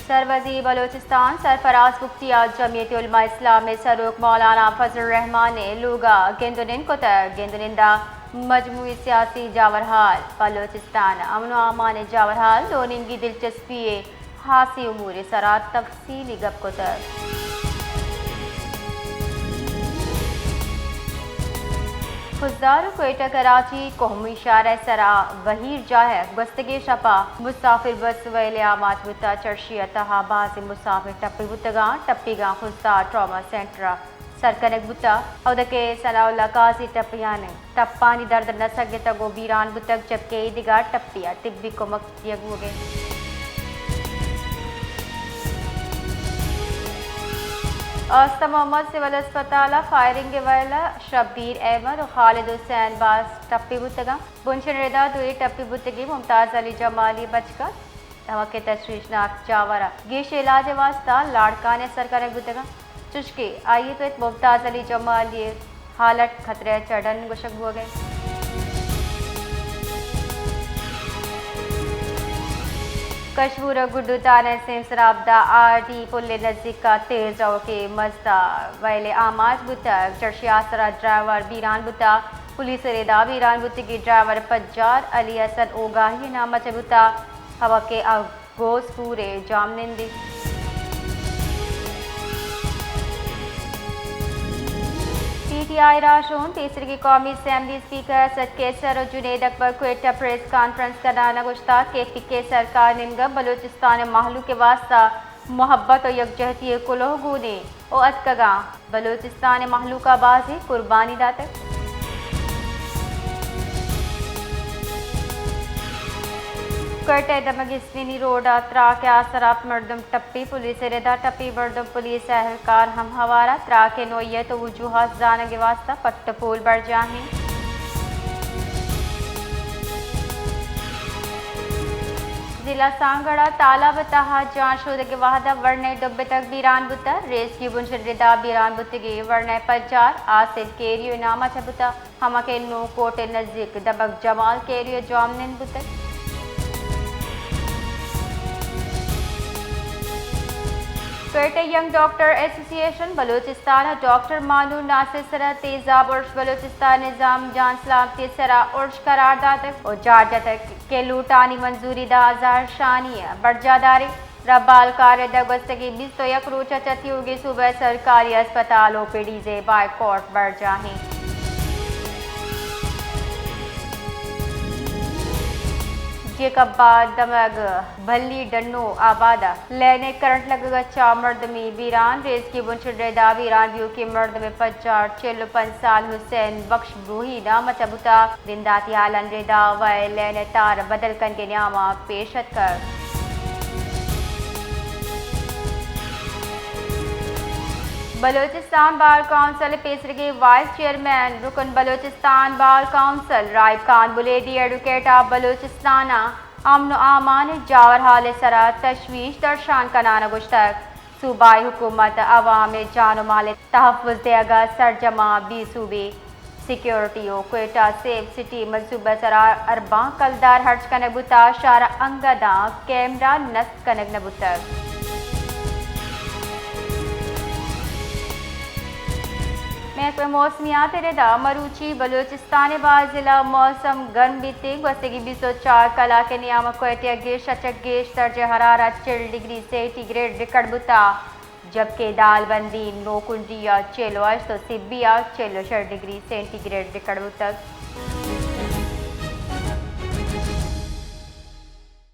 सरवजी बलोचिस्तान सरफराज मुफ्तिया जमीयत उलमा इस्लाम में सरूक मौलाना फजल रहमान ने लूगा गेंदुनिन को गेंदुनिंदा मजमूई सियासी जावरहाल बलोचिस्तान अमन अमान जावरहाल दोनिंगी दिलचस्पी हासी उमूर सरा तफसीली गप को खुजदार कोयटा कराची कोहमी शार सरा वहीर जाहे गस्तगे शपा मुसाफिर बस वेले आमाज बुता चर्शिया तहा बाजी मुसाफिर टप्पी बुतगा टप्पीगा खुजदार ट्रॉमा सेंटर सरकनक बुता औदके सलाउल्ला काजी टप्पियाने टप्पानी दर्द न सके तगो बीरान बुतक जबकि दिगा टप्पिया तिब्बी को मक्तियग हो गए आस्था मोहम्मद सिविल अस्पताल फायरिंग वाला शब्बीर अहमद और खालिद हुसैन बास टप्पी बुतगा बुनशन रेदा दुई टप्पी बुतगी मुमताज़ अली जमाली बचकर धमाके तशवीशनाक जावरा गिश इलाज वास्ता लाड़का ने सरकार बुतगा चुशके आइए तो मुमताज़ अली जमाली हालत खतरे चढ़न गुशक हो गए कशमूर गुड्डू ताने से शराबदा आरटी पुल्ले नजदीक का तेज रहो के मजदा वाले आमाज बुतक चर्शी आसरा ड्राइवर बीरान बुता पुलिस रेदा बीरान बुती की ड्राइवर पज्जार अली हसन ओगाही नामा चबुता हवा के गोस पूरे जामनिंदी पीटीआई राशून तीसरी की कौमी असेंबली स्पीकर सद केसर और जुनेद अकबर क्वेटा प्रेस कॉन्फ्रेंस का नाना गुश्ता के सरकार निमगा बलूचिस्तान माहलू के वास्ता मोहब्बत और यकजहती कुलोहगूने और अतकगा बलूचिस्तान माहलू का बाजी कुर्बानी दातक कोयटा दमगिस्विनी रोड त्रा के आसरात मर्दम टप्पी पुलिस रेदा टप्पी मर्दम पुलिस एहलकार हम हवारा त्रा के नोयत तो वजूहत जान के वास्ता पट्टपोल बढ़ जाए जिला सांगड़ा तालाब तहा जांच शुदा के वाहदा वर्णे डब्बे तक बीरान बुता रेस की बुनशर रेदा बीरान बुतगी वर्णे पज्जार आसिफ केरियो नामा चबुता हमा के नो कोटे नजदीक दबक जमाल केरियो जामनिन बुतक कोयटा young doctor association Balochistan doctor मानू नासिर सरा तेजाब उर्श बलूचिस्तान निज़ाम जान सलामती सरा उर्श करार दातक और जारजा तक के लूटानी मंजूरी दा हजार शानी बरजादारी रबाल कार्य दगस्तगी 20 तो यक रोचा चती होगी सुबह सरकारी अस्पताल ओपीडी से बाइकॉट बढ़ जाए जेकब्बा दमग भल्ली डन्नो आबादा लेने करंट लगेगा चा मर्द में बीरान रेस की बुनशुदा बीरान व्यू के मर्द में 55 साल हुसैन बख्श ब्रूही नाम चबुता दिनदाती आलन रेदा व लेने तार बदल कन के न्यामा पेशत कर बलूचिस्तान बार काउंसिल पेसर के वाइस चेयरमैन रुकन बलूचिस्तान बार काउंसिल राइब खान बुलेडी एडवोकेट ऑफ बलूचिस्ताना अमन आमान जावर हाल सरा तशवीश दर्शान का नाना गुश्तक सूबाई हुकूमत अवाम जान माल तहफ़्फ़ुज़ देगा सरजमा बी सूबे सिक्योरिटी कोयटा सेफ सिटी मनसूबा सरा अरबा कलदार हर्ज कनक बुता शारा अंगदा कैमरा नस्त कनक नबुतक महकमे मौसमियात रेदा मरूची बलूचिस्तान बाज़ जिला मौसम गर्म बीते वस्तगी 204 कला के नियाम कोयटिया गेश अचक गेश दर्ज हरारत 4 डिग्री सेंटीग्रेड रिकॉर्ड बुता जबकि दालबंदी नोकुंजिया 4 तो सिब्बिया 4 डिग्री सेंटीग्रेड रिकॉर्ड बुतक